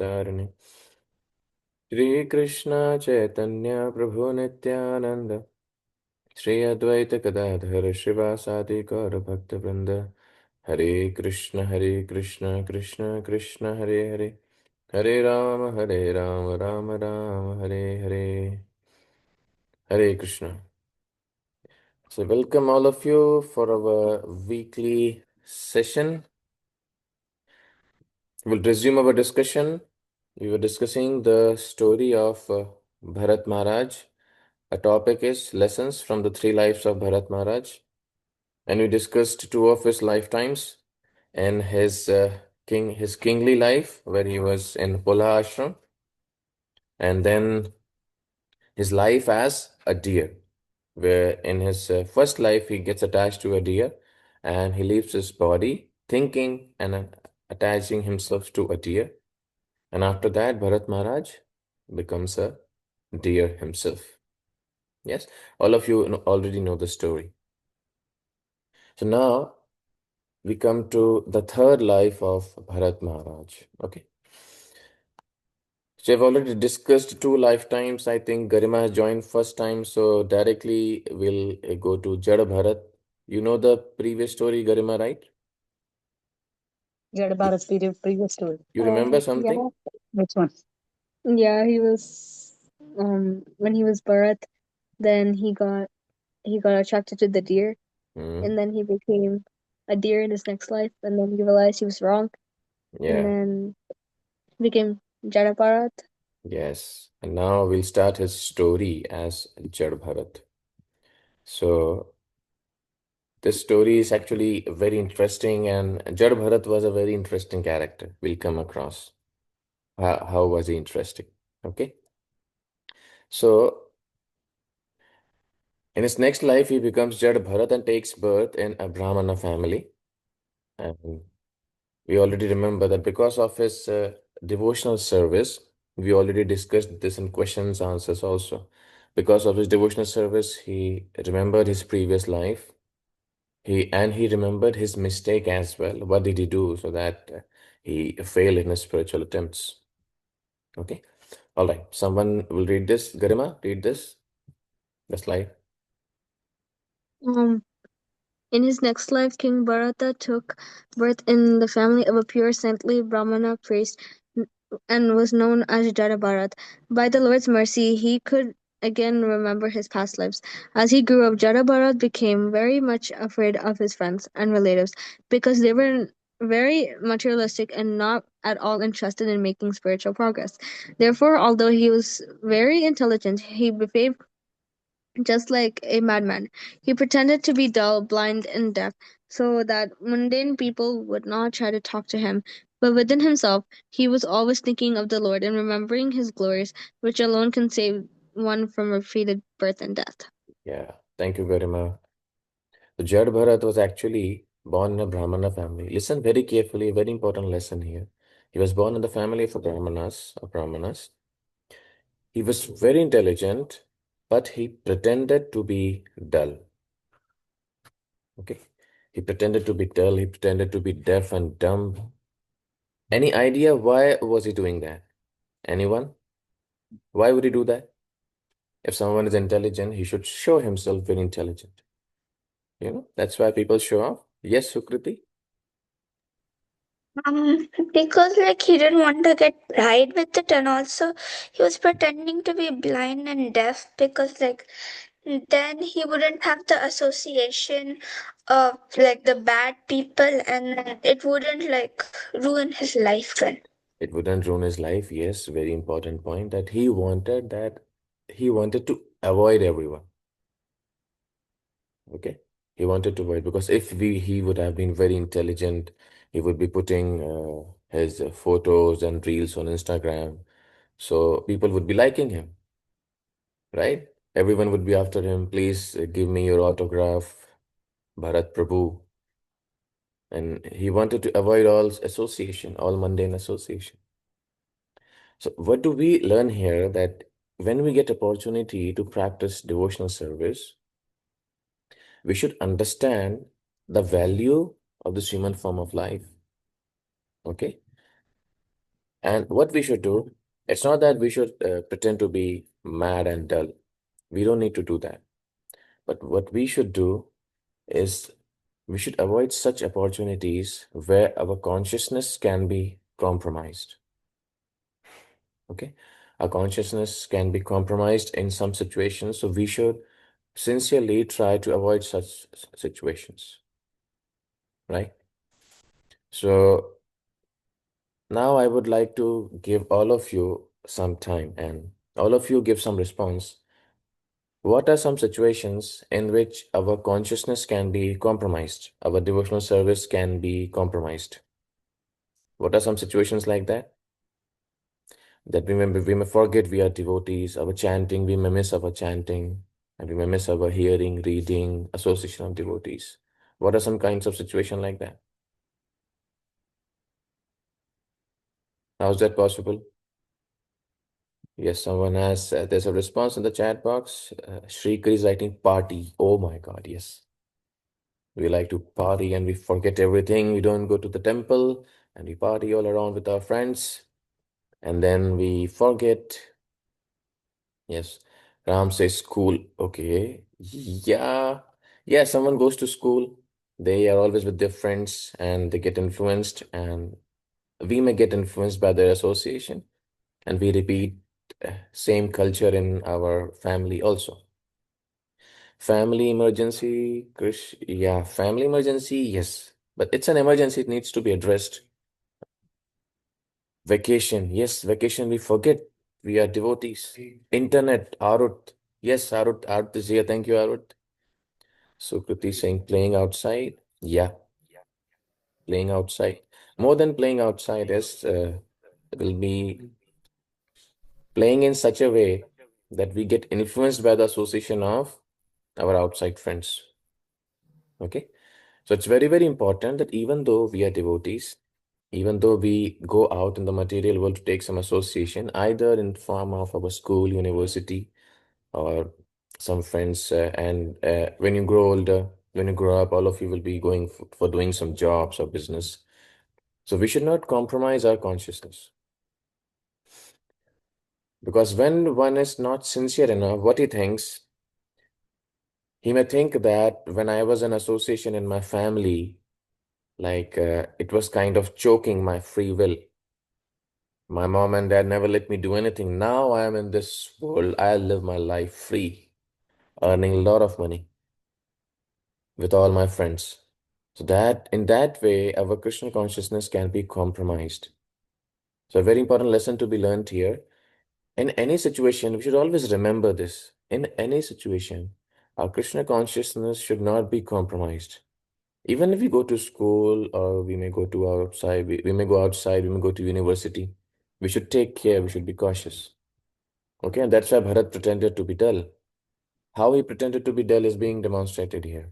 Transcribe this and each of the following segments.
तारिणे श्री कृष्ण चैतन्य प्रभु नित्यानंद श्री अद्वैत गदाधर श्रीवासादि गौर भक्त वृंद हरे Krishna Krishna Krishna Hare Hare Hare Ram Ram Ram Hare Hare Hare Krishna. So welcome all of you for our weekly session. We'll resume our discussion. We were discussing the story of Bharat Maharaj. Our topic is lessons from the three lives of Bharat Maharaj. And we discussed two of his lifetimes and his kingly life, where he was in Pola Ashram, and then his life as a deer, where in his first life he gets attached to a deer and he leaves his body thinking and attaching himself to a deer. And after that, Bharat Maharaj becomes a deer himself. Yes, all of you already know the story. So now we come to the third life of Bharat Maharaj. Okay. So I've already discussed two lifetimes. I think Garima has joined first time, so directly we'll go to Jada Bharat. You know the previous story, Garima, right? Jada You, Bharat's previous story. you remember Yeah, something? Which one? yeah, he was when he was Bharat, then he got attracted to the deer, Hmm. and then he became a deer in his next life, and then he realized he was wrong, and Yeah, then became Jada Bharat. yes. And now we'll start his story as Jada Bharat. So this story is actually very interesting, and Jada Bharat was a very interesting character we'll come across. How was he interesting? Okay. So in his next life, he becomes Jada Bharat and takes birth in a Brahmana family. And we already remember that because of his devotional service, we already discussed this in questions, answers also. Because of his devotional service, he remembered his previous life. He remembered his mistake as well. What did he do so that he failed in his spiritual attempts? Okay. All right. Someone will read this. Garima, read this. The slide. Um, in his next life, King Bharata took birth in the family of a pure saintly Brahmana priest and was known as Jada Bharat. By the Lord's mercy, he could again remember his past lives. As he grew up, Jada Bharat became very much afraid of his friends and relatives because they were very materialistic and not at all interested in making spiritual progress. Therefore, although he was very intelligent, he behaved just like a madman. He pretended to be dull, blind, and deaf, so that mundane people would not try to talk to him. But within himself, he was always thinking of the Lord and remembering his glories, which alone can save one from repeated birth and death. Yeah. Thank you, Garima. So Jad Bharat was actually born in a Brahmana family. Listen very carefully, very important lesson here. He was born in the family of a Brahmanas. He was very intelligent, but he pretended to be dull. Okay. He pretended to be dull, he pretended to be deaf and dumb. Any idea why was he doing that? Anyone? Why would he do that? If someone is intelligent, he should show himself very intelligent. That's why people show off. Yes, Sukriti? Because like he didn't want to get pride with it, and also he was pretending to be blind and deaf because like then he wouldn't have the association of like the bad people, and it wouldn't like ruin his life then. It wouldn't ruin his life. Yes, very important point that he wanted to avoid everyone. Okay. He wanted to avoid because if he would have been very intelligent, he would be putting his photos and reels on Instagram. So people would be liking him, right? Everyone would be after him. Please give me your autograph, Bharat Prabhu. And he wanted to avoid all association, all mundane association. So what do we learn here that when we get opportunity to practice devotional service, we should understand the value of this human form of life. Okay. And what we should do, it's not that we should pretend to be mad and dull. We don't need to do that. But what we should do is we should avoid such opportunities where our consciousness can be compromised. Okay? Our consciousness can be compromised in some situations, so we should sincerely try to avoid such situations, right? So now I would like to give all of you some time and all of you give some response. What are some situations in which our consciousness can be compromised? Our devotional service can be compromised. What are some situations like that? That we may forget we are devotees, our chanting, we may miss our chanting, and we may miss our hearing, reading, association of devotees. What are some kinds of situation like that? How is that possible? Yes, someone has, there's a response in the chat box. Shrikar is writing party. Oh my God, yes. We like to party and we forget everything. We don't go to the temple and we party all around with our friends. And then we forget. Yes. Ram says school. Okay. Yeah. Yeah, someone goes to school. They are always with their friends and they get influenced, and we may get influenced by their association, and we repeat same culture in our family also. Family emergency, Krish, yeah, family emergency, yes. But it's an emergency, it needs to be addressed. Vacation, yes, vacation, we forget we are devotees. Internet, Arut, yes, Arut is here. Thank you, Arut. So Kriti saying playing outside, yeah, playing outside. More than playing outside is will be playing in such a way that we get influenced by the association of our outside friends. Okay. So it's very, very important that even though we are devotees, even though we go out in the material world to take some association, either in form of our school, university, or some friends, and when you grow older, when you grow up, all of you will be going for doing some jobs or business. So we should not compromise our consciousness. Because when one is not sincere enough, what he thinks, he may think that when I was in association in my family, like it was kind of choking my free will. My mom and dad never let me do anything. Now I am in this world. I live my life free, earning a lot of money with all my friends. So that in that way, our Krishna consciousness can be compromised. So a very important lesson to be learned here. In any situation, we should always remember this. In any situation, our Krishna consciousness should not be compromised. Even if we go to school or we may go to outside, we may go outside, we may go to university, we should take care, we should be cautious. Okay, and that's why Bharat pretended to be dull. How he pretended to be dull is being demonstrated here.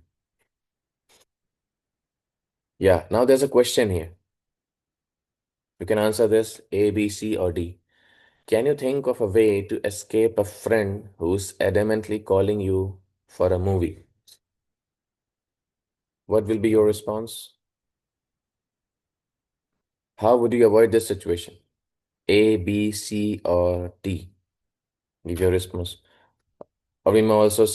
Yeah, now there's a question here. You can answer this A, B, C, or D. Can you think of a way to escape a friend who's adamantly calling you for a movie? What will be your response? How would you avoid this situation? A, B, C, or D? Give your response. Or we may also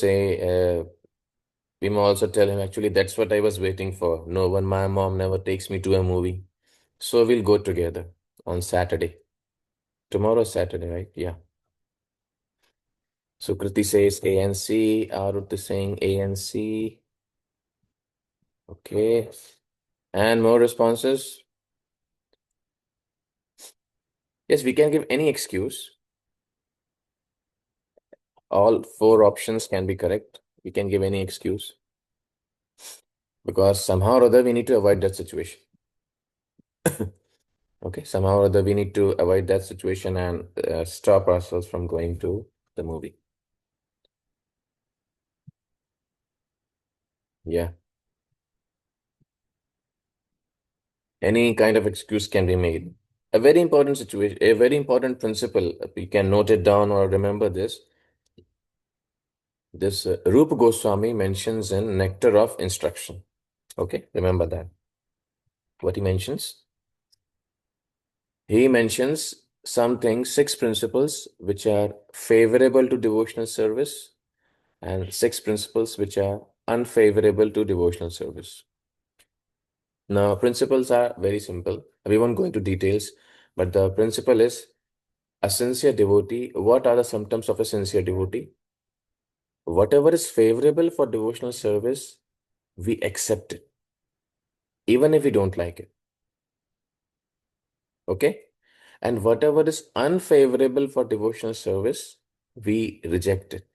tell him, actually, that's what I was waiting for. No one, my mom never takes me to a movie. So we'll go together on Saturday. Tomorrow, Saturday, right? Yeah. So Kriti says A and C. Arut is saying A and C. Okay. And more responses? Yes, we can give any excuse. All four options can be correct. We can give any excuse because somehow or other we need to avoid that situation. Okay, somehow or other we need to avoid that situation and stop ourselves from going to the movie. Yeah, any kind of excuse can be made. A very important situation, a very important principle, we can note it down or remember this. This Rupa Goswami mentions in Nectar of Instruction. Okay, remember that. What he mentions? He mentions something, six principles which are favorable to devotional service and six principles which are unfavorable to devotional service. Now, principles are very simple. We won't go into details, but the principle is a sincere devotee. What are the symptoms of a sincere devotee? Whatever is favorable for devotional service, we accept it, even if we don't like it. Okay? And whatever is unfavorable for devotional service, we reject it,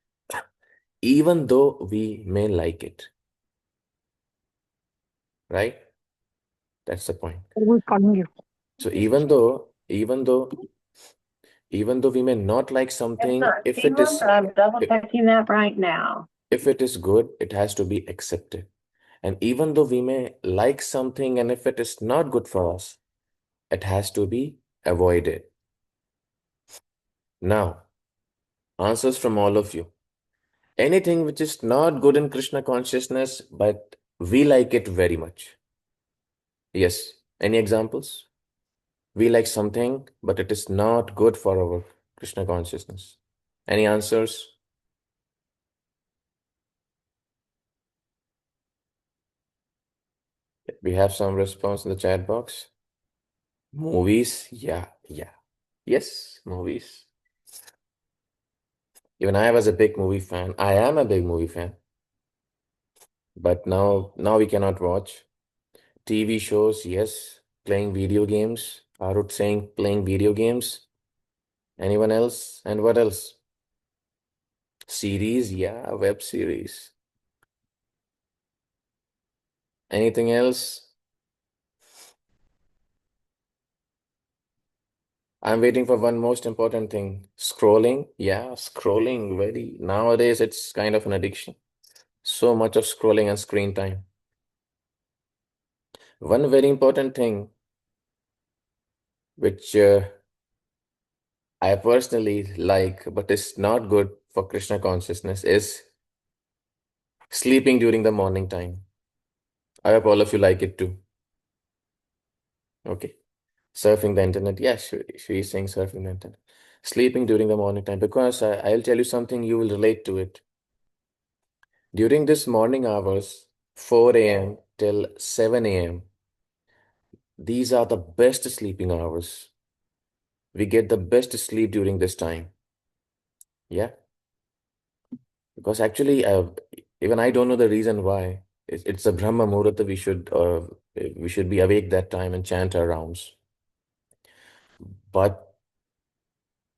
even though we may like it. Right? That's the point. So even though we may not like something, if it is if, if it is good, it has to be accepted. And even though we may like something, and if it is not good for us, it has to be avoided. Now, answers from all of you. Anything which is not good in Krishna consciousness, but we like it very much. Yes. Any examples? We like something, but it is not good for our Krishna consciousness. Any answers? We have some response in the chat box. Movies, yeah. Yes, movies. Even I was a big movie fan. I am a big movie fan, but now we cannot watch. TV shows, yes. Playing video games. Arut saying playing video games. Anyone else? And what else? Series, yeah, web series. Anything else? I'm waiting for one most important thing. Scrolling. Yeah, scrolling. Very nowadays it's kind of an addiction. So much of scrolling and screen time. One very important thing which I personally like, but is not good for Krishna consciousness, is sleeping during the morning time. I hope all of you like it too. Okay. Surfing the internet. Yeah, she is saying surfing the internet. Sleeping during the morning time, because I'll tell you something, you will relate to it. During this morning hours, 4 a.m. till 7 a.m., these are the best sleeping hours. We get the best sleep during this time. Yeah. Because actually, even I don't know the reason why. It's a Brahma Muhurta. We should be awake that time and chant our rounds. But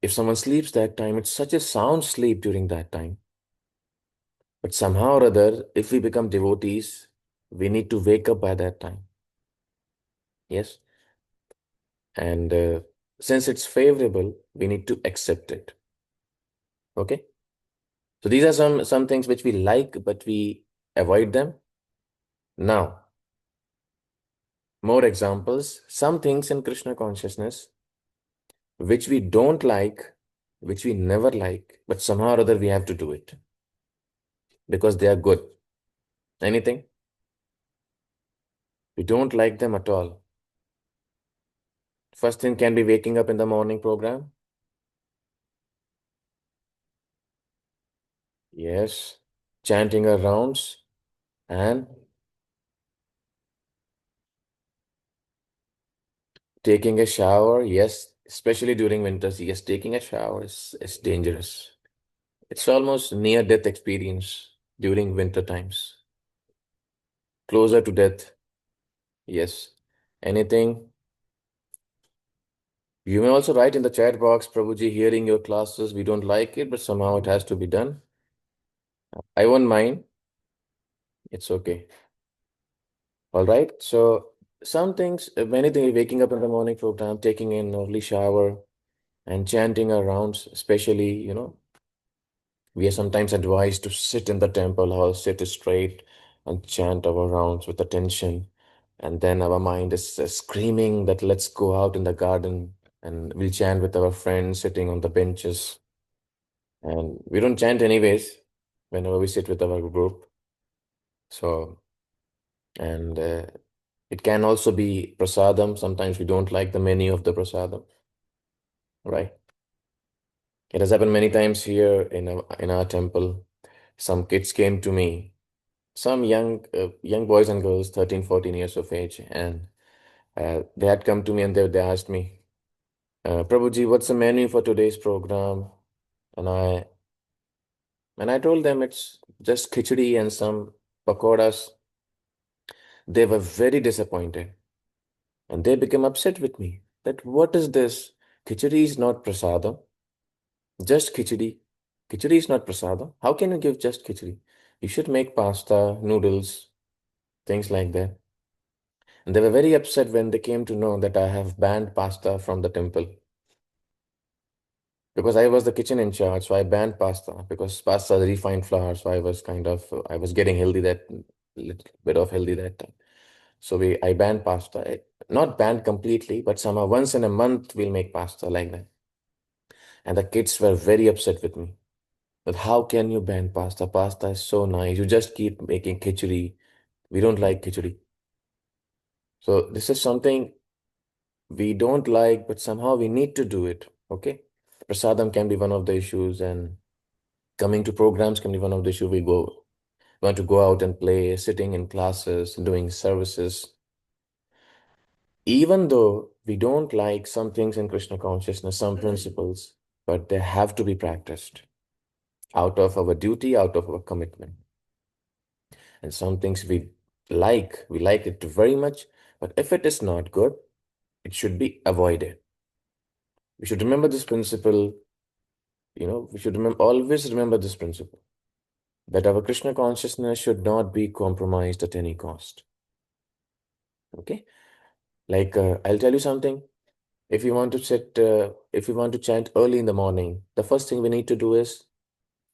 if someone sleeps that time, it's such a sound sleep during that time. But somehow or other, if we become devotees, we need to wake up by that time. Yes. And since it's favorable, we need to accept it. Okay. So these are some things which we like, but we avoid them. Now, more examples. Some things in Krishna consciousness which we don't like, which we never like, but somehow or other we have to do it because they are good. Anything? We don't like them at all. First thing can be waking up in the morning program. Yes. Chanting our rounds and taking a shower. Yes. Especially during winters. Yes, taking a shower is dangerous. It's almost near death experience during winter times. Closer to death. Yes. Anything? You may also write in the chat box, Prabhuji, hearing your classes, we don't like it, but somehow it has to be done. I won't mind. It's okay. All right. So some things, many things, waking up in the morning program, taking an early shower and chanting our rounds, especially, we are sometimes advised to sit in the temple hall, sit straight and chant our rounds with attention. And then our mind is screaming that let's go out in the garden and we'll chant with our friends sitting on the benches. And we don't chant anyways whenever we sit with our group. So, and It can also be prasadam. Sometimes we don't like the menu of the prasadam, right? It has happened many times here in our temple. Some kids came to me, some young boys and girls, 13, 14 years of age, and they had come to me and they asked me, Prabhuji, what's the menu for today's program? And I told them it's just khichdi and some pakoras. They were very disappointed and they became upset with me that what is this? Khichdi is not prasadam, just khichdi. Khichdi is not prasadam. How can you give just khichdi? You should make pasta, noodles, things like that. And they were very upset when they came to know that I have banned pasta from the temple. Because I was the kitchen in charge, so I banned pasta because pasta is refined flour. So I was getting healthy that little bit of healthy that time. So I banned pasta. Not banned completely, but somehow once in a month we'll make pasta like that. And the kids were very upset with me. But how can you ban pasta? Pasta is so nice. You just keep making khichdi. We don't like khichdi. So this is something we don't like, but somehow we need to do it. Okay. Prasadam can be one of the issues, and coming to programs can be one of the issues. We want to go out and play, sitting in classes, doing services. Even though we don't like some things in Krishna consciousness, some principles, but they have to be practiced out of our duty, out of our commitment. And some things we like it very much, but if it is not good, it should be avoided. We should remember this principle, we should always remember this principle that our Krishna consciousness should not be compromised at any cost. Okay? Like, I'll tell you something. If you want to if you want to chant early in the morning, the first thing we need to do is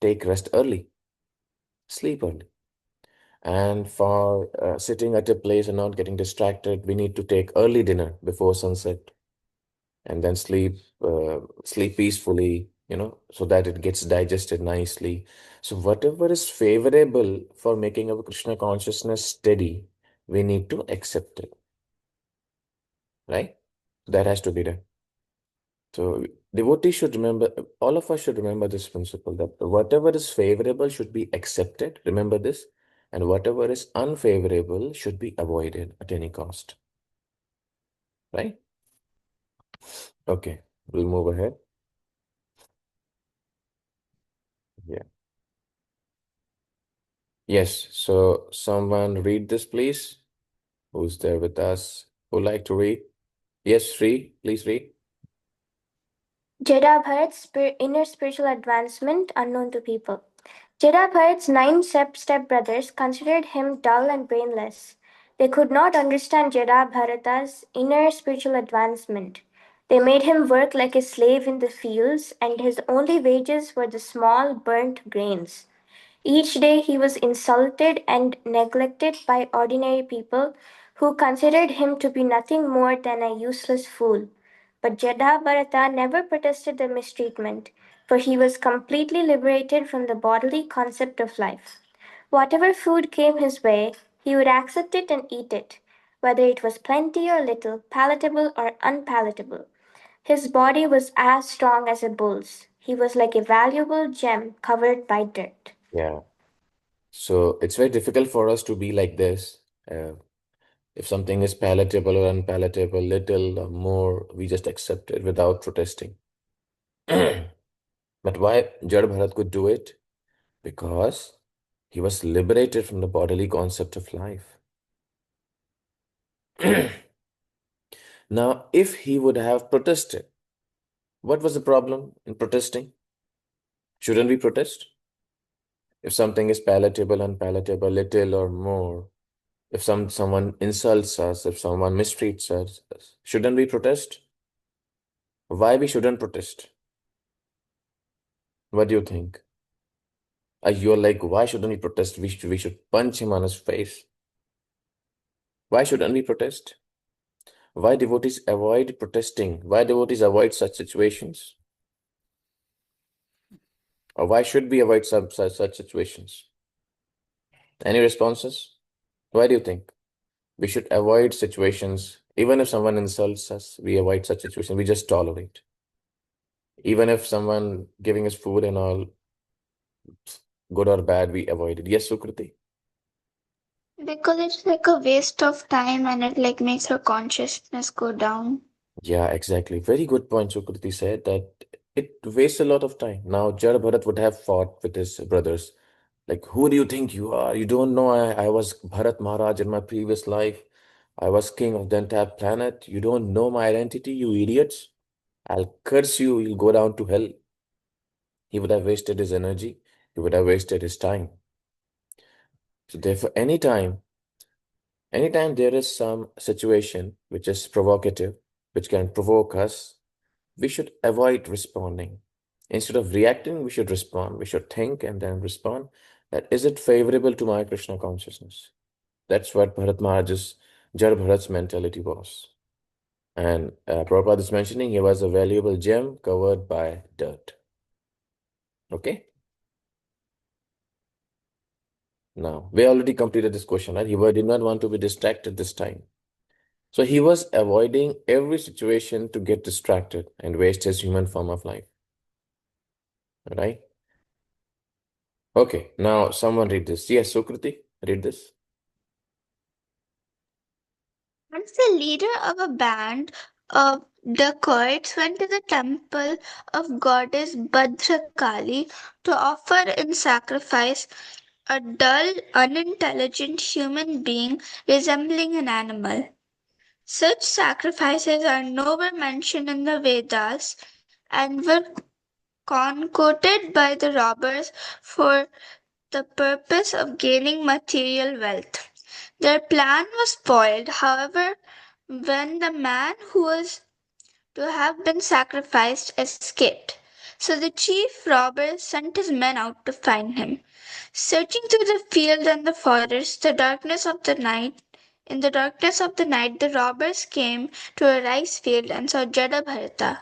take rest early, sleep early. And for sitting at a place and not getting distracted, we need to take early dinner before sunset and then sleep peacefully, so that it gets digested nicely. So whatever is favorable for making our Krishna consciousness steady, we need to accept it, right? That has to be done. So devotees should remember, all of us should remember this principle that whatever is favorable should be accepted. Remember this. And whatever is unfavorable should be avoided at any cost. Right? Okay, we'll move ahead. Yeah. Yes, so someone read this, please. Who's there with us? Who like to read? Yes, Sri, please read. Jada Bharat's inner spiritual advancement unknown to people. Jada Bharat's nine step-brothers considered him dull and brainless. They could not understand Jada Bharata's inner spiritual advancement. They made him work like a slave in the fields, and his only wages were the small burnt grains. Each day he was insulted and neglected by ordinary people who considered him to be nothing more than a useless fool. But Jada Bharata never protested the mistreatment, for he was completely liberated from the bodily concept of life. Whatever food came his way, he would accept it and eat it, whether it was plenty or little, palatable or unpalatable. His body was as strong as a bull's. He was like a valuable gem covered by dirt. Yeah. So it's very difficult for us to be like this. If something is palatable or unpalatable, little or more, we just accept it without protesting. But why Jad Bharat could do it? Because he was liberated from the bodily concept of life. Now, if he would have protested, what was the problem in protesting? Shouldn't we protest? If something is palatable, unpalatable, little or more, if someone insults us, if someone mistreats us, shouldn't we protest? Why we shouldn't protest? What do you think? You're like, why shouldn't we protest? We should punch him on his face. Why shouldn't we protest? Why devotees avoid protesting? Why devotees avoid such situations? Or why should we avoid such situations? Any responses? Why do you think? We should avoid situations. Even if someone insults us, we avoid such situations. We just tolerate. Even if someone giving us food and all, good or bad, we avoid it. Yes, Sukriti? Because it's like a waste of time and it like makes her consciousness go down. Yeah, exactly. Very good point, Sukriti said that it wastes a lot of time. Now, Jad Bharat would have fought with his brothers. Like, who do you think you are? You don't know I was Bharat Maharaj in my previous life. I was king of the entire planet. You don't know my identity, you idiots. I'll curse you. You'll go down to hell. He would have wasted his energy. He would have wasted his time. So therefore, anytime there is some situation which is provocative, which can provoke us, we should avoid responding. Instead of reacting, we should respond. We should think and then respond. That is it favorable to my Krishna consciousness? That's what Bharat Maharaj's Jar Bharat's mentality was. And Prabhupada is mentioning he was a valuable gem covered by dirt. Okay? Now, we already completed this question, right? He did not want to be distracted this time. So he was avoiding every situation to get distracted and waste his human form of life. Right? Okay, now someone read this. Yes, Sukriti, read this. Once the leader of a band of dacoits went to the temple of goddess Bhadrakali to offer in sacrifice a dull, unintelligent human being resembling an animal. Such sacrifices are nowhere mentioned in the Vedas and were concocted by the robbers for the purpose of gaining material wealth. Their plan was spoiled, however, when the man who was to have been sacrificed escaped. So the chief robber sent his men out to find him. Searching through the field and the forest, in the darkness of the night, the robbers came to a rice field and saw Jadabharata,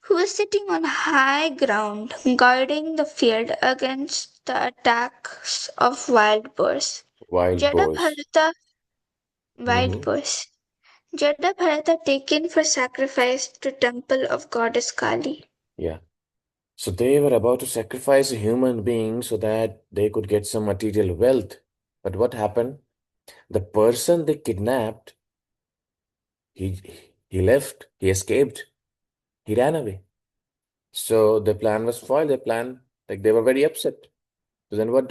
who was sitting on high ground, guarding the field against the attacks of wild boars. Wild boars. Jadabharata, wild Mm-hmm. boars. Jadabharata taken for sacrifice to temple of goddess Kali. Yeah. So they were about to sacrifice a human being so that they could get some material wealth. But what happened? The person they kidnapped, he he left, he escaped, he ran away. So the plan was foiled. Their plan, like they were very upset. So then what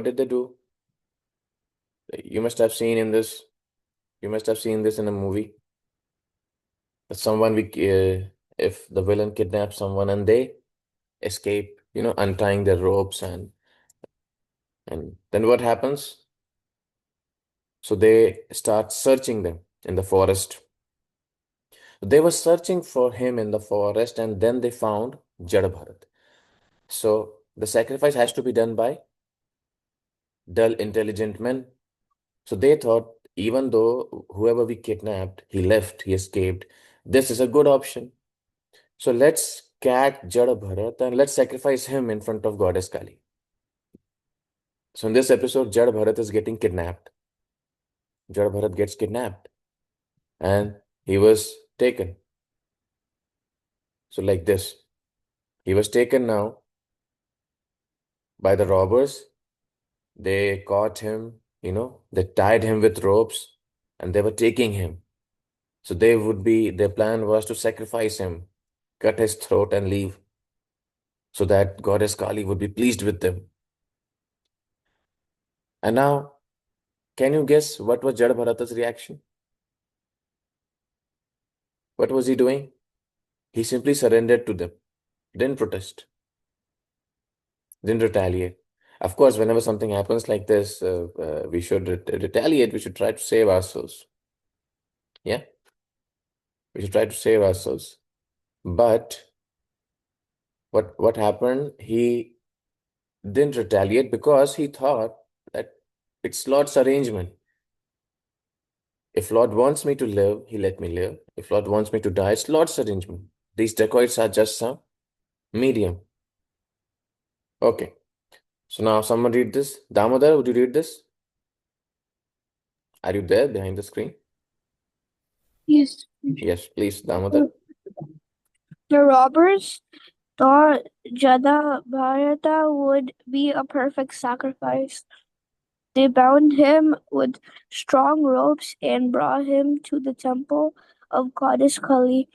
did they do? You must have seen in this, you must have seen this in a movie. That if the villain kidnaps someone and they escape, untying their ropes and then what happens? So they start searching them in the forest. They were searching for him in the forest and then they found Jada Bharat. So the sacrifice has to be done by dull, intelligent men. So they thought, even though whoever we kidnapped, he left, he escaped, this is a good option. So let's catch Jada Bharat and let's sacrifice him in front of Goddess Kali. So in this episode, Jada Bharat is getting kidnapped. Jada Bharat gets kidnapped and he was taken. So like this, he was taken now by the robbers. They caught him, they tied him with ropes and they were taking him. So their plan was to sacrifice him, cut his throat and leave so that Goddess Kali would be pleased with them. And now, can you guess what was Jada Bharata's reaction? What was he doing? He simply surrendered to them, didn't protest, didn't retaliate. Of course, whenever something happens like this, we should retaliate. We should try to save ourselves. Yeah, we should try to save ourselves. But what happened? He didn't retaliate because he thought that it's Lord's arrangement. If Lord wants me to live, he let me live. If Lord wants me to die, it's Lord's arrangement. These dacoits are just some medium. Okay. So now someone read this. Damodar, would you read this? Are you there behind the screen? Yes. Yes, please, Damodar. The robbers thought Jada Bharata would be a perfect sacrifice. They bound him with strong ropes and brought him to the temple of goddess Kali.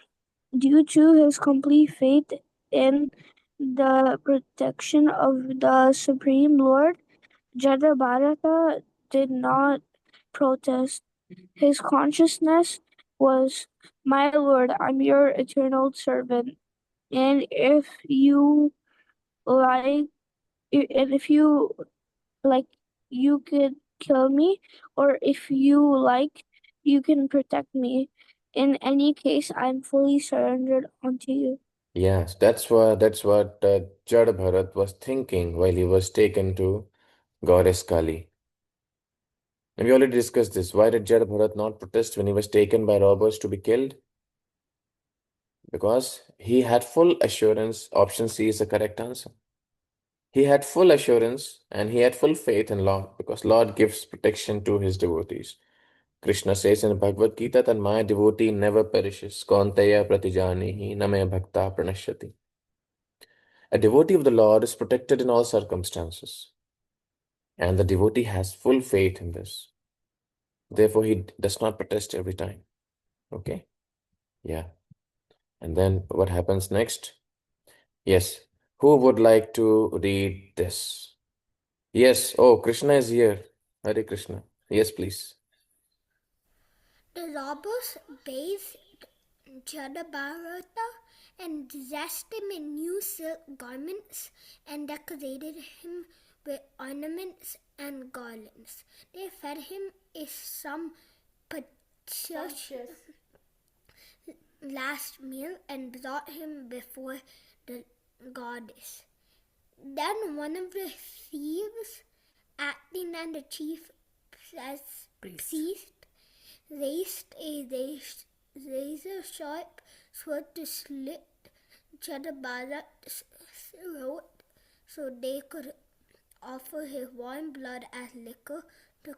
Due to his complete faith in the protection of the Supreme Lord, Jada Bharata did not protest. His consciousness was, "My Lord, I'm your eternal servant, and like, if you like, you could kill me, or if you like, you can protect me. In any case, I'm fully surrendered unto you." Yes, that's what Jada Bharat was thinking while he was taken to goddess Kali. And we already discussed this. Why did Jada Bharat not protest when he was taken by robbers to be killed? Because he had full assurance. Option C is the correct answer. He had full assurance and he had full faith in Lord because Lord gives protection to his devotees. Krishna says in Bhagavad Gita that my devotee never perishes. Kaunteya pratijanihi name bhakta pranashyati. A devotee of the Lord is protected in all circumstances. And the devotee has full faith in this. Therefore, he does not protest every time. Okay? Yeah. And then what happens next? Yes. Who would like to read this? Yes. Oh, Krishna is here. Hare Krishna. Yes, please. The robbers bathed Jadabharata and dressed him in new silk garments and decorated him with ornaments and garlands. They fed him a sumptuous last meal and brought him before the goddess. Then one of the thieves, acting as the chief priest, raised a razor-sharp sword to slit Jadabharat's throat so they could offer his warm blood as liquor to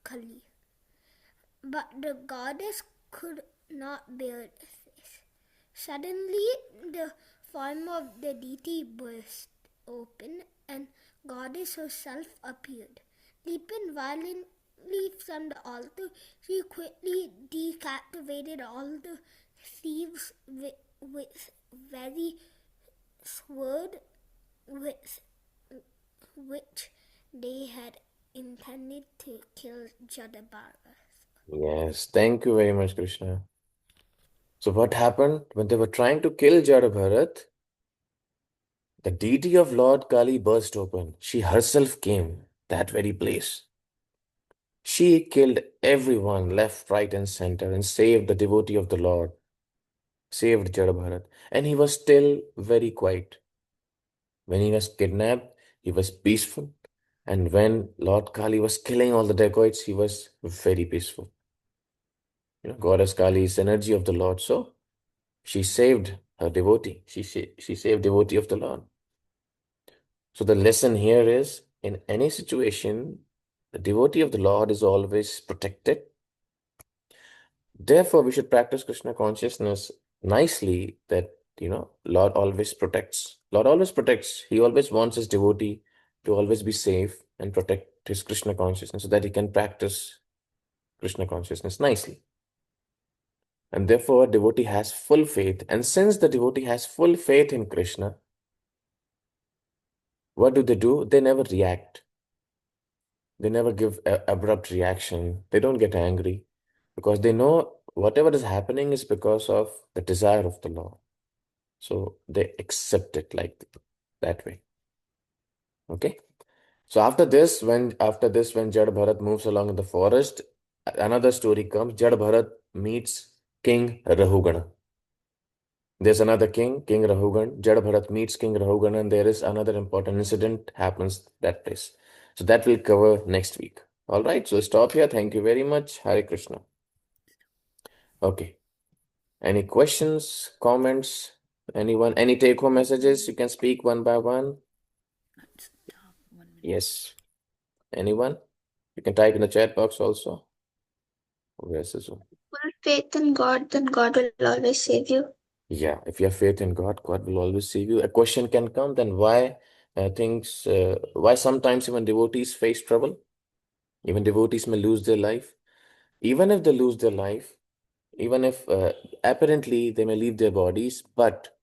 Kali. But the goddess could not bear this. Suddenly, the form of the deity burst open and goddess herself appeared. Leaping violently from the altar, she quickly decapitated all the thieves with very sword with which they had intended to kill Jadabharat. Yes. Thank you very much, Krishna. So, what happened when they were trying to kill Jada Bharat? The deity of Lord Kali burst open. She herself came that very place. She killed everyone left, right, and center and saved the devotee of the Lord, saved Jada Bharat. And he was still very quiet. When he was kidnapped, he was peaceful. And when Lord Kali was killing all the dacoits, he was very peaceful. Goddess Kali is the energy of the Lord. So she saved her devotee. She saved devotee of the Lord. So the lesson here is in any situation, the devotee of the Lord is always protected. Therefore, we should practice Krishna consciousness nicely that, Lord always protects. Lord always protects. He always wants his devotee to always be safe and protect his Krishna consciousness so that he can practice Krishna consciousness nicely. And therefore, a devotee has full faith. And since the devotee has full faith in Krishna, what do? They never react. They never give abrupt reaction. They don't get angry because they know whatever is happening is because of the desire of the Lord. So they accept it like that way. Okay. So after this, when Jad Bharat moves along in the forest, another story comes. Jad Bharat meets King Rahugana. There's another king, King Rahugan. Jad Bharat meets King Rahugan, and there is another important incident happens that place. So that we'll cover next week. All right, so stop here. Thank you very much. Hare Krishna. Okay. Any questions, comments? Anyone? Any take-home messages? You can speak one by one. Yes. Anyone? You can type in the chat box also. Where's the zoom? Full faith in God, then God will always save you. Yeah, if you have faith in God, God will always save you. A question can come, then why sometimes even devotees face trouble? Even devotees may lose their life. Even if they lose their life, even if apparently they may leave their bodies, but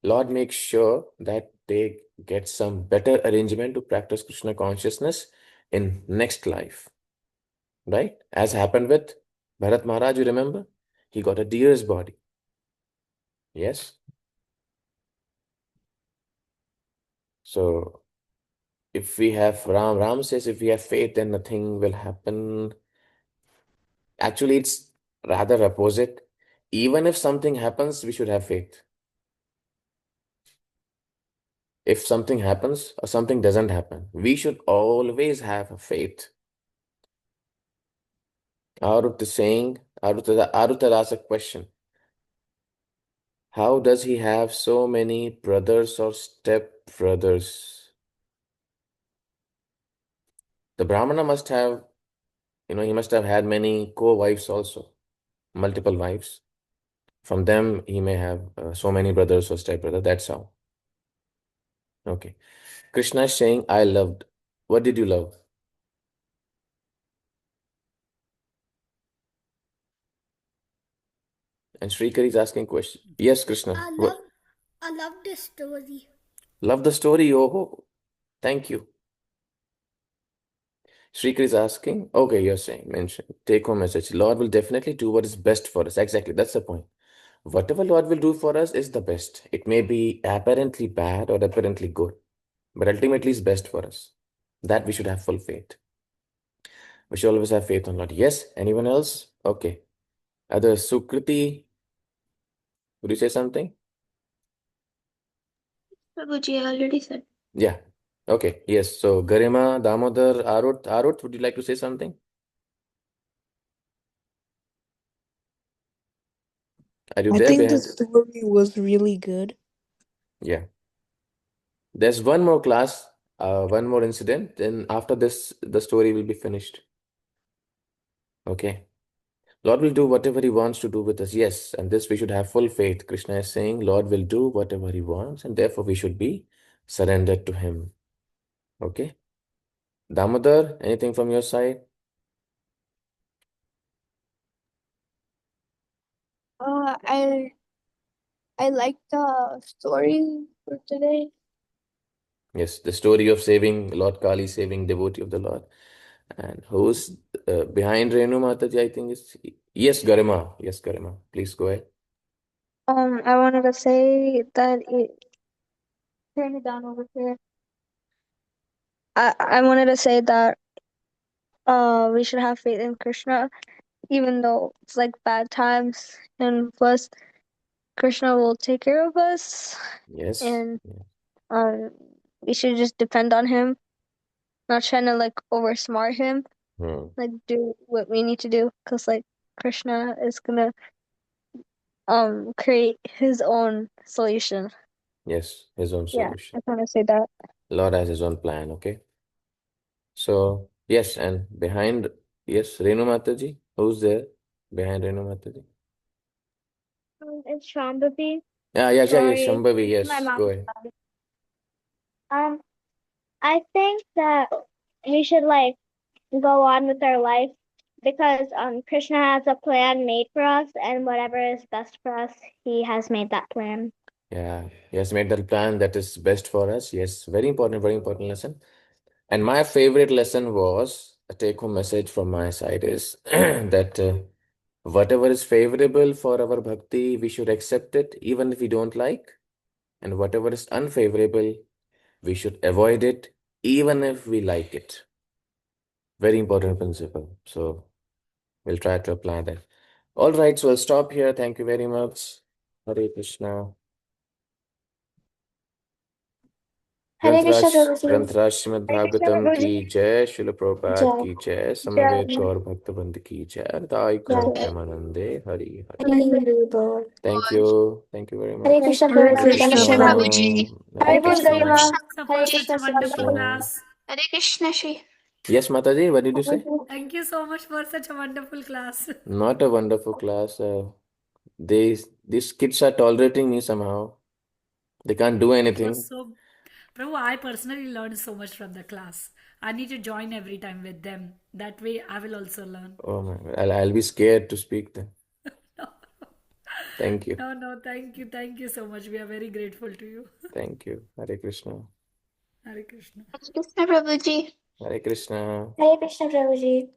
Lord makes sure that they get some better arrangement to practice Krishna consciousness in next life, right? As happened with Bharat Maharaj, you remember? He got a deer's body. Yes. So if we have Ram says if we have faith, then nothing will happen. Actually, it's rather opposite. Even if something happens, we should have faith. If something happens or something doesn't happen, we should always have a faith. Arut is saying, Arut asked a question. How does he have so many brothers or step brothers? The Brahmana must have, he must have had many co-wives also, multiple wives. From them, he may have so many brothers or step brothers. That's how. Okay. Krishna is saying, I loved. What did you love? And Srikar is asking question. Yes, Krishna. I love this story. Love the story. Oh, thank you. Srikar is asking. Okay, you're saying, mention, take home message. Lord will definitely do what is best for us. Exactly. That's the point. Whatever Lord will do for us is the best. It may be apparently bad or apparently good, but ultimately is best for us. That we should have full faith. We should always have faith on Lord. Yes. Anyone else? Okay. Other Sukriti, would you say something? Prabhuji, I already said. Yeah. Okay. Yes. So Garima, Damodar, Arut, would you like to say something? Are you I there think the behind? story was really good. Yeah. There's one more class, one more incident. Then after this, the story will be finished. Okay. Lord will do whatever He wants to do with us. Yes. And this we should have full faith. Krishna is saying, Lord will do whatever He wants, and therefore we should be surrendered to Him. Okay. Damodar, anything from your side? I like the story for today. Yes, the story of saving Lord Kali, saving devotee of the Lord. And who's behind Renu Mataji? I think is yes, Garima. Yes, Garima. Please go ahead. I wanted to say that turn it down over here. I wanted to say that we should have faith in Krishna, even though it's like bad times, and plus Krishna will take care of us, Yes. and we should just depend on him, not trying to like oversmart him, like do what we need to do, because like Krishna is gonna create his own solution. Yes, his own Yeah, I solution. just want to say that. Lord has his own plan, okay? So, yes, and behind, yes, Renu Mataji. Who's there behind Renu Mataji? It's Shambhavi. Yeah, Sorry, Shambhavi, it's my yes, mom. go ahead. I think that we should like go on with our life because Krishna has a plan made for us, and whatever is best for us, he has made that plan. Yeah, he has made that plan that is best for us. Yes, very important lesson. And my favorite lesson was a take-home message from my side is that whatever is favorable for our bhakti, we should accept it even if we don't like. And whatever is unfavorable, we should avoid it even if we like it. Very important principle. So we'll try to apply that. All right, so I'll stop here. Thank you very much. Hare Krishna. Hare Krishna Prabhuji. ग्रंथराज Shrimad Hare Krishna, Bhagavatam की Prabhuji. जय, शिल Prabhupada Jai. की जय, Jai. समवेत गौर भक्तवृंद की जय, ताई Jai. Gaur Premanande Hari Hari. Hari Bol. Thank you very Hare much. Krishna Hare Prabhuji. Hare Krishna, Krishna, Dhanapad. Prabhuji. Prabhuji. Ram, Hare Hari Thank you Bol so Krishna. much Garima. for Hare such Krishna a wonderful Shambhavi. Krishna. class. Hare Krishna, Shri. Yes, Mataji, what did you say? Thank you so much for such a wonderful class. Not a wonderful class. These kids are tolerating me somehow. They can't do It was anything. so, Prabhu, I personally learned so much from the class. I need to join every time with them. That way I will also learn. Oh my God. I'll be scared to speak then. Thank you. No, thank you. Thank you so much. We are very grateful to you. Thank you. Hare Krishna. Hare Krishna. Krishna Prabhuji. Hare Krishna. Hare Krishna Prabhuji.